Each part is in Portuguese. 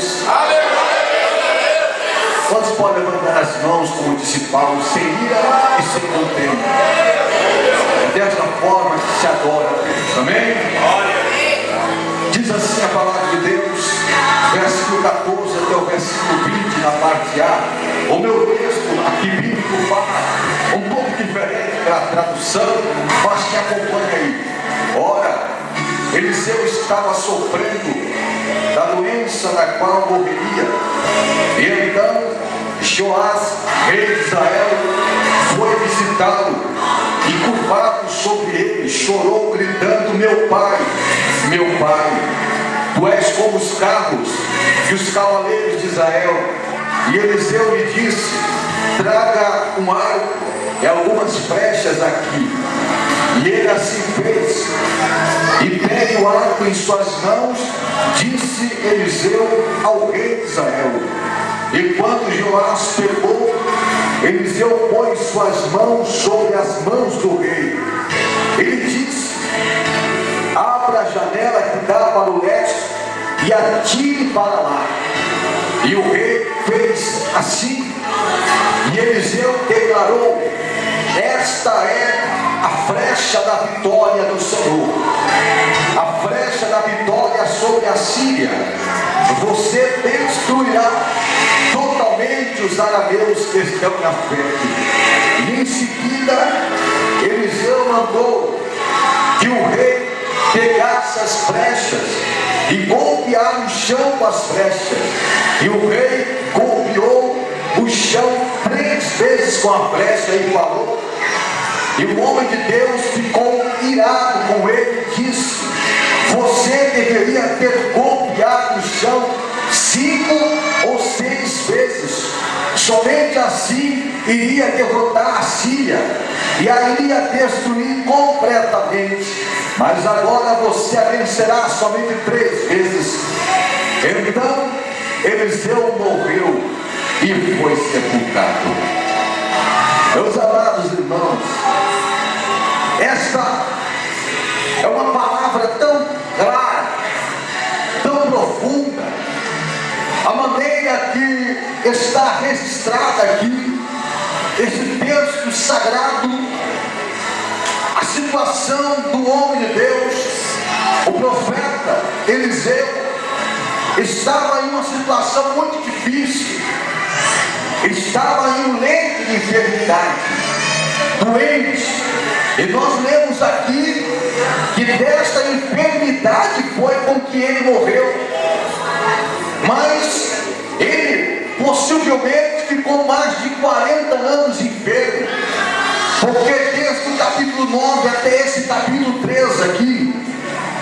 Deus? Quantos podem levantar as mãos, como disse Paulo, sem ira e sem contenda? É desta forma que se adora a Deus. Amém? Diz assim a palavra de Deus, versículo 14 até o versículo 20, na parte A. O meu texto aqui bíblico fala um pouco diferente da tradução, mas que acompanha aí. Ora, Eliseu estava sofrendo da doença da qual morreria. E então Joás, rei de Israel, foi visitá-lo e, curvado sobre ele, chorou, gritando: meu pai, tu és como os carros e os cavaleiros de Israel. E Eliseu lhe disse: traga um arco e algumas flechas aqui. E ele assim fez. E tendo o arco em suas mãos, disse Eliseu ao rei de Israel. E quando Joás pegou, Eliseu pôs suas mãos sobre as mãos do rei. Ele disse: abra a janela que dá para o leste e atire para lá. E o rei fez assim. E Eliseu declarou: esta é a flecha da vitória do Senhor, a flecha da vitória sobre a Síria. Você destruirá totalmente os arameus que estão na frente. E em seguida Eliseu mandou que o rei pegasse as flechas e golpear o chão com as flechas. E o rei golpeou o chão 3 vezes com a flecha e falou. E o homem de Deus ficou irado com ele e disse: você deveria ter golpeado o chão 5 ou 6 vezes. Somente assim iria derrotar a Síria e a iria destruir completamente. Mas agora você a vencerá somente 3 vezes. Então Eliseu morreu e foi sepultado. Meus amados irmãos, esta é uma palavra tão clara, tão profunda, a maneira que está registrada aqui, esse texto sagrado, a situação do homem de Deus, o profeta Eliseu, estava em uma situação muito difícil, estava em um leito de enfermidade, doente. E nós lemos aqui que desta enfermidade foi com que ele morreu. Mas ele possivelmente ficou mais de 40 anos enfermo, porque desde o capítulo 9 até esse capítulo 13 aqui,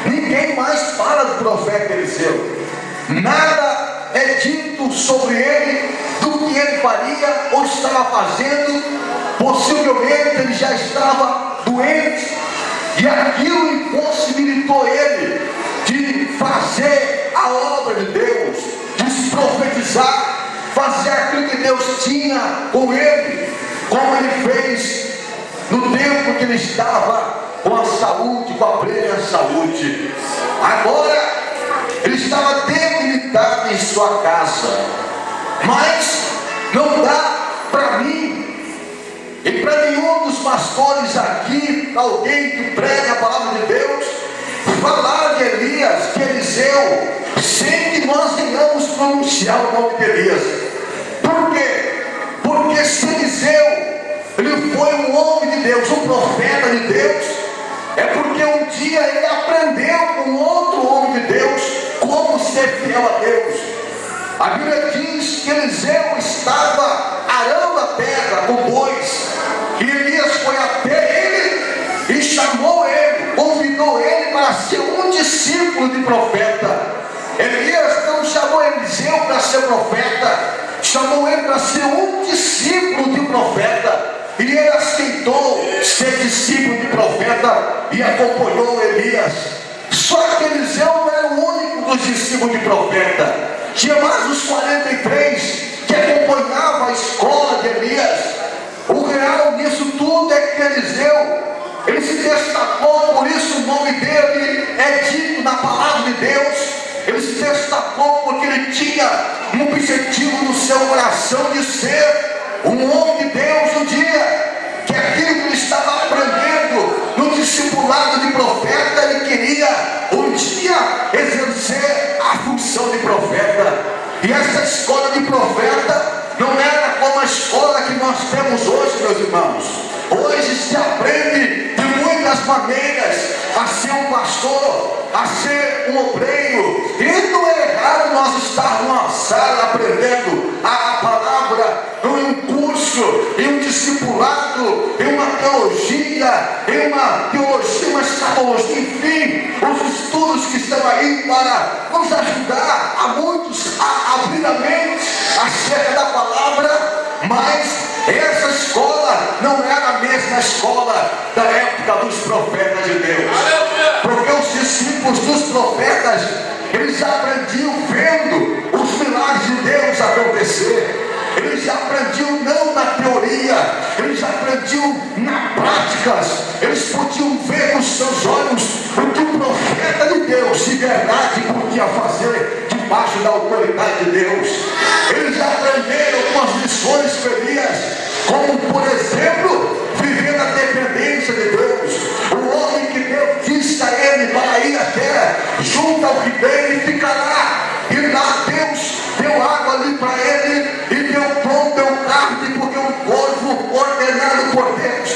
ninguém mais fala do profeta Eliseu. Nada é dito sobre ele, do que ele faria ou estava fazendo. Possivelmente ele já estava doente, e aquilo impossibilitou ele de fazer a obra de Deus, de se profetizar, fazer aquilo que Deus tinha com ele, como ele fez no tempo que ele estava com a saúde, com a plena saúde. Agora ele estava debilitado em sua casa, mas não dá para mim e para nenhum dos pastores aqui, alguém que prega a palavra de Deus, falar de Elias, de Eliseu, sem que nós venhamos pronunciar o nome de Elias. Por quê? Porque se Eliseu ele foi um homem de Deus, um profeta de Deus, é porque um dia ele aprendeu com outro homem de Deus como ser fiel a Deus. A Bíblia diz que Eliseu estava arando a terra com bois, e Elias foi até ele e chamou ele, convidou ele para ser um discípulo de profeta. Elias não chamou Eliseu para ser profeta, chamou ele para ser um discípulo de profeta, e ele aceitou ser discípulo de profeta e acompanhou Elias. Só que Eliseu não era o único dos discípulos de profeta, tinha mais os 43 que acompanhavam a escola de Elias. O real nisso tudo é que Eliseu, ele se destacou, por isso o nome dele é dito na palavra de Deus, ele se destacou porque ele tinha um objetivo no seu coração de ser um homem de Deus um dia. Que aquilo que ele estava aprendendo no discipulado de profeta, ele queria um dia exercer a função de profeta. E essa escola de profeta não era como a escola que nós temos hoje, meus irmãos. Hoje se aprende de muitas maneiras a ser um pastor, a ser um obreiro. E não é errado nós estarmos numa sala aprendendo a palavra, em um curso, em um discipulado, em uma teologia, uma escatologia, enfim, os estudos que estão aí para nos ajudar a muitos a abrir a mente acerca da palavra. Mas essa escola não era a mesma escola da época dos profetas de Deus. Porque os discípulos dos profetas, eles aprendiam vendo os milagres de Deus acontecer. Eles aprendiam não na teoria, eles aprendiam na práticas. Eles podiam ver com seus olhos o que o profeta de Deus de verdade podia fazer debaixo da autoridade de Deus. Eles aprenderam com as lições feridas, como por exemplo, viver na dependência de Deus. O homem que Deus disse a ele para ir até junto ao ribeiro e ficar lá. E lá Deus deu água ali para ele e deu pão, deu carne, porque um corvo ordenado por Deus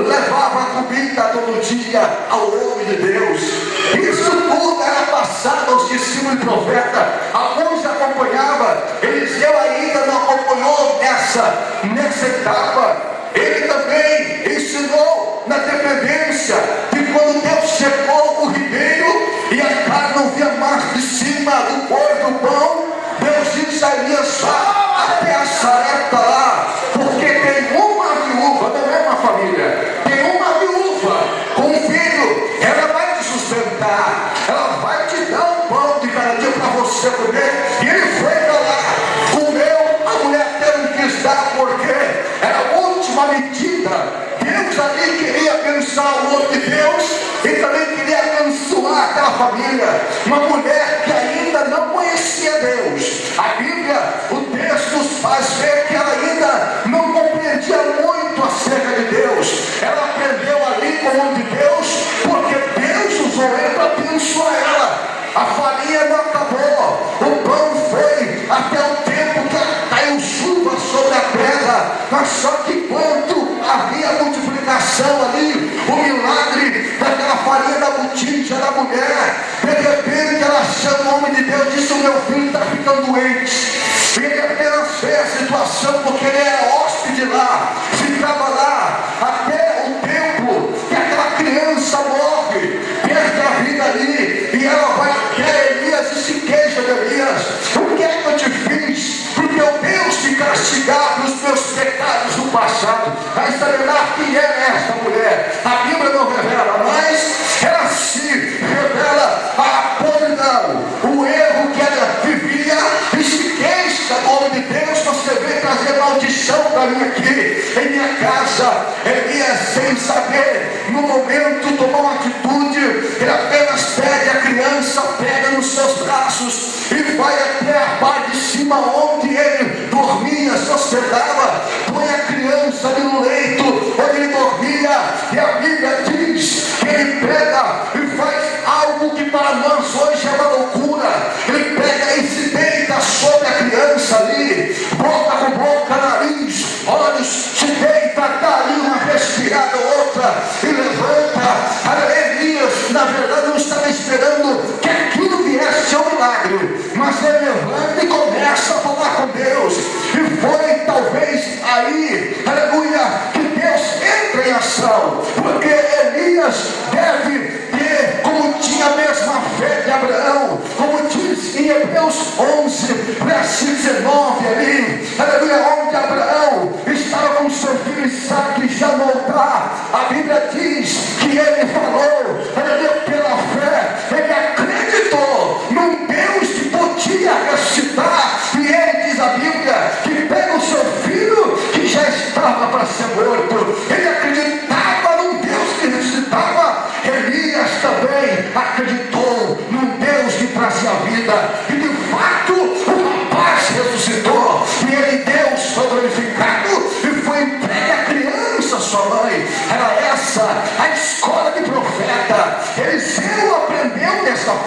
levava a comida todo dia ao homem de Deus. Isso tudo era passado aos discípulos e profetas. Alguns acompanhavam, Eliseu ainda não acompanhou nessa etapa. Ele também ensinou na dependência de quando Deus secou o ribeiro e a carne não via mais de cima do corpo do pão. Deus disse a Elias: vá até a Sarepta lá, porque tem uma viúva, não é uma família, tem uma viúva com um filho, ela vai te sustentar, ela vai te dar um pão de cada dia para você comer. E ele foi para lá, comeu, a mulher teve que estar, porque era a última medida. Deus ali queria abençoar o homem de Deus e também queria abençoar aquela família. Uma mulher que ainda não conhecia Deus. A Bíblia, o texto nos faz ver que ela ainda não compreendia muito acerca de Deus. Ela aprendeu ali com o homem de Deus, porque Deus usou ele para abençoar ela. A farinha não acabou, o pão foi até o tempo que caiu chuva sobre a terra. Mas só que quando havia multiplicação ali, o milagre daquela farinha da botija da mulher, de repente ela chama o homem de Deus e disse: o meu filho está ficando doente. E ele apenas fez a situação porque ele era hóspede lá, ficava lá até o tempo que aquela criança morre, perde a vida ali, e ela vai até Elias e se queixa de Elias: o que é que eu te fiz? Porque o Deus te castigar pelos meus pecados do passado. Vai saberá quem é esta mulher. A Bíblia não revela, mas ela se revela a podridão, o erro que ela vivia, e se queixa do homem de Deus. Você vem trazer maldição para mim aqui em minha casa. Elias, sem saber, no momento tomou uma atitude. Ele apenas pega a criança, pega nos seus braços e vai até a parte de cima onde ele dormia, se hospedava, põe a criança ali no leito onde ele dormia, e a Bíblia diz que ele pega e faz algo que para nós hoje é uma loucura. Ele pega e se deita sobre a criança ali, boca com boca, nariz, olhos, se deita, dá ali uma respirada, outra, e levanta. Elias, na verdade, não estava esperando que aquilo viesse ser um milagre, mas ele levanta e começa a falar com Deus. E foi talvez aí, aleluia, que Deus entra em ação, porque Elias deve ter, como tinha a mesma fé de Abraão, como diz em Hebreus 11, verso 19 ali, aleluia, onde Abraão estava com seu filho Isaque já no altar. A Bíblia diz que ele falou, aleluia, pela fé, ele acreditou num Deus que podia ressuscitar. E ele diz a Bíblia que pega o seu filho que já estava para ser morto. Ele acreditava num Deus que ressuscitava. Elias também acreditou num Deus que trazia vida.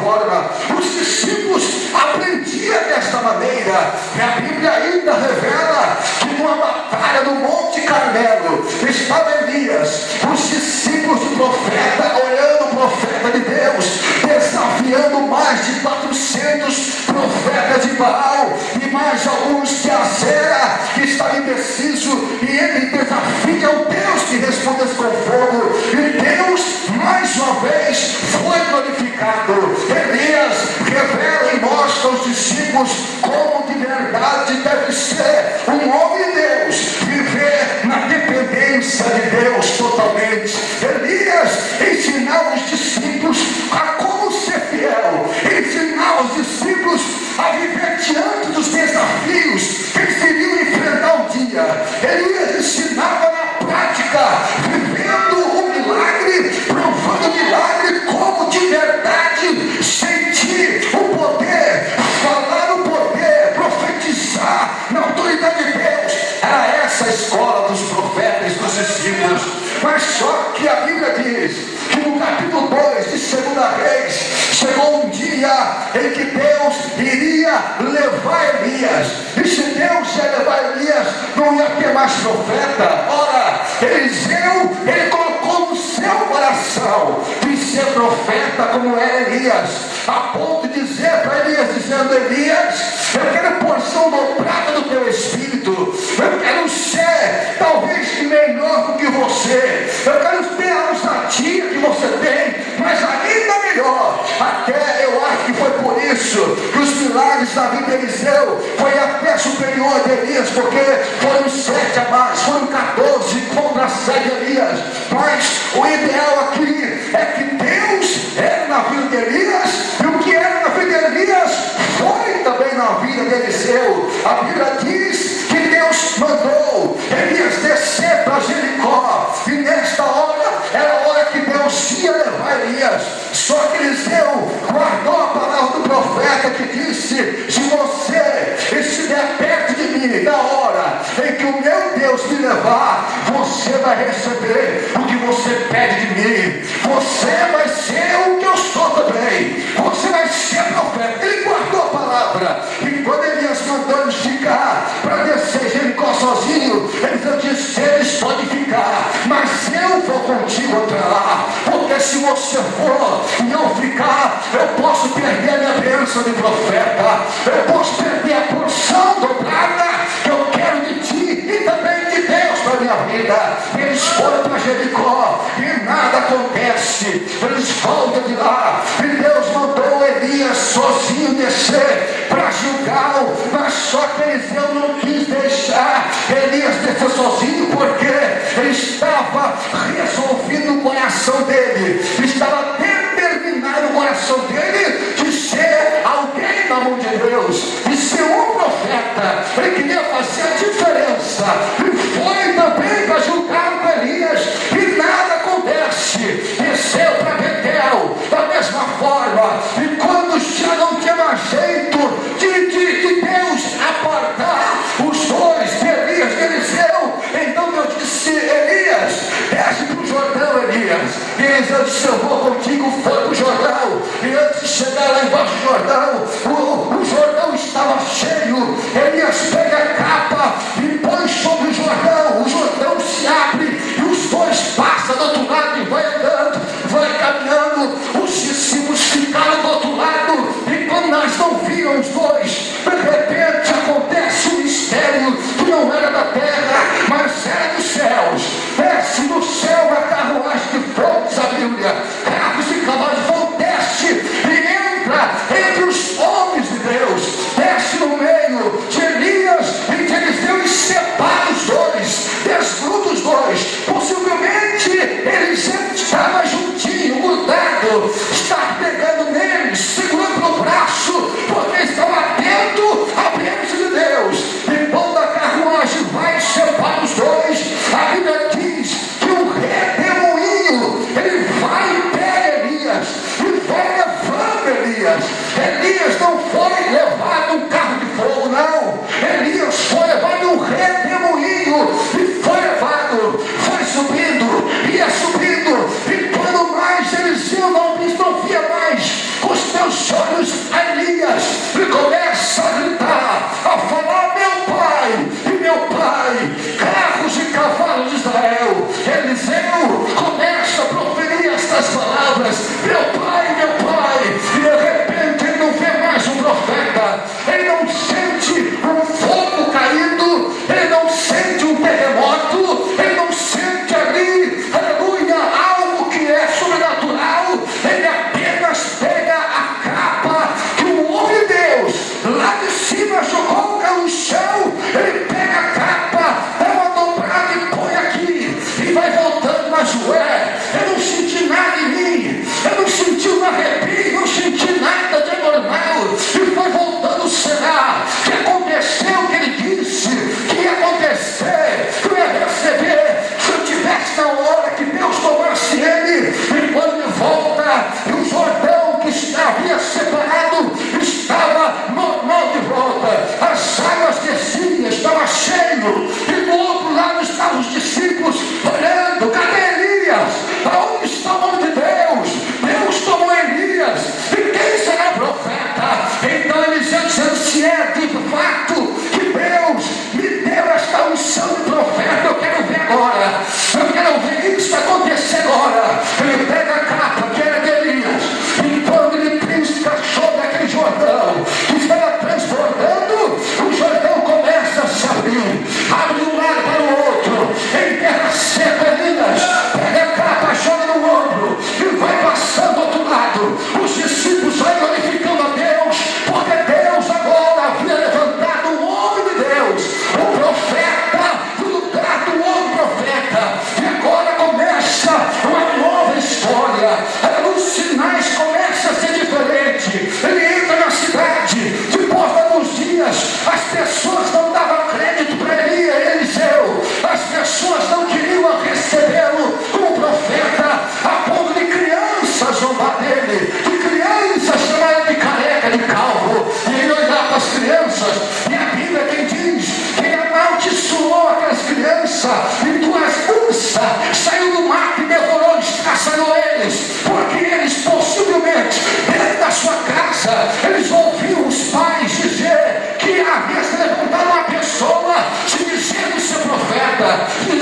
forma. Os discípulos aprendiam desta maneira. E a Bíblia ainda revela que numa batalha no Monte Carmelo estava Elias, os discípulos do profeta, olhando o profeta de Deus, desafiando mais de 400 profetas de Baal e mais alguns de Azera que estavam indecisos, e ele desafia o Deus que responde com fogo, e Deus mais uma vez foi glorificado. Elias revela e mostra aos discípulos como de verdade deve ser um homem de Deus, viver na dependência de Deus totalmente. Elias ensinava os discípulos a como ser fiel, ensinava os discípulos a viver diante dos desafios que eles iriam enfrentar um dia. Elias ensinava na prática, vivendo o milagre, provando o milagre, como de verdade sentir o poder, falar o poder, profetizar na autoridade de Deus. Era essa a escola dos profetas, dos discípulos. Mas só que a Bíblia diz que no capítulo 2 de 2 Reis, chegou um dia em que Deus iria levar Elias. E se Deus ia levar Elias, não ia ter mais profeta. Ora, Eliseu, ele colocou no seu coração de ser profeta como é Elias, a ponto de dizer para Elias, dizendo: Elias, eu quero porção dobrada do teu espírito, eu quero ser talvez melhor do que você, eu quero ter a ousadia que você tem, mas ainda melhor. Até eu acho que foi por isso que os milagres da vida de Eliseu foi até superior de Elias, porque foram 7 a mais, foram 14 contra 7 de Elias. Mas o ideal aqui é que Deus era na vida de Elias, e o que era na vida de Elias foi também na vida de Eliseu. A Bíblia diz que Deus mandou Elias descer para Jericó, e nesta hora era a hora que Deus ia levar Elias. Só que Eliseu guardou a palavra do profeta que disse: se você estiver perto de mim, na hora em que o meu Deus me levar, você vai receber o que você pede de mim, você vai ser o que eu sou também, você vai ser profeta. Ele guardou a palavra, e quando Elias mandou eles ficar para descer Jericó sozinho, Eliseu disse: eles podem ficar, mas eu vou contigo até lá, porque se você for e eu ficar, eu posso perder a minha bênção de profeta, eu posso perder a porção dobrada que eu quero de ti e também de Deus para a minha vida. Eles foram para Jericó e nada acontece, eles voltam de lá, e Deus mandou Elias sozinho descer para Gilgal, mas só que Eliseu não quis deixar Elias descer sozinho, porque ele estava resolvido no coração dele, estava determinado no coração dele de ser alguém na mão de Deus, de ser um profeta. Ele queria fazer a diferença, e foi também para Gilgal com Elias, e nada acontece. Desceu para Betel da mesma forma, e quando já não tinha mais jeito de Deus apartar os dois, de Elias e Eliseu, então Deus disse: Elias, desce para o Jordão, Elias. E Eliseu disse: eu vou contigo. Foi para o Jordão, e antes de chegar lá embaixo do Jordão, o Jordão estava cheio. Elias pega a capa e põe sobre o Jordão se abre, e os dois passam do outro lado e vai andando, vai caminhando. Os discípulos ficaram do outro lado, e quando nós não viram os dois, de repente acontece um mistério que não era da terra, mas era dos céus. Desce do céu a carruagem de fogo, diz a Bíblia, carros e cavalos de fogo, desce e entra entre os homens de Deus, desce no meio de Elias e de Eliseu e separa os dois, desgruda os dois. Possivelmente Eliseu estava juntinho, grudado, está pegando neles, segurando no braço, porque estava atento à bênção de Deus. E quando a carruagem vai e separa os dois, a Bíblia diz que o sozinho. E do outro lado estavam os discípulos olhando. Cadê Elias? Aonde está o homem de Deus? Deus tomou Elias. E quem será profeta? Então Eliseu dizendo: se é de fato que Deus me deu esta unção de profeta, eu quero ver agora. Eu quero ver isso acontecer agora. Ele pega a capa que era de Elias, e quando ele pisca sobre aquele Jordão que estava transbordando, o Jordão começa a se abrir, abre de um lado para o outro, em terra seca. Elias pega a capa, joga no ombro e vai passando do outro lado. Os discípulos vai glorificando a Deus, porque Deus agora havia levantado um homem de Deus, um profeta, no lugar do outro profeta. E agora começa uma nova história. Os sinais começam a ser diferentes. Ele entra na cidade, depois de alguns dias, as pessoas não davam crédito para Eliseu, as pessoas não queriam recebê-lo como profeta, a ponto de crianças zombar dele, de crianças chamarem de careca, de calvo, e ele olhar para as crianças, e a Bíblia quem diz que ele amaldiçoou aquelas crianças, e duas ursas saiu do mato e devorou, estraçalhou eles, porque eles possivelmente, dentro da sua casa, eles ouviam os pais dizer que havia se levantado uma pessoa se dizendo ser profeta. E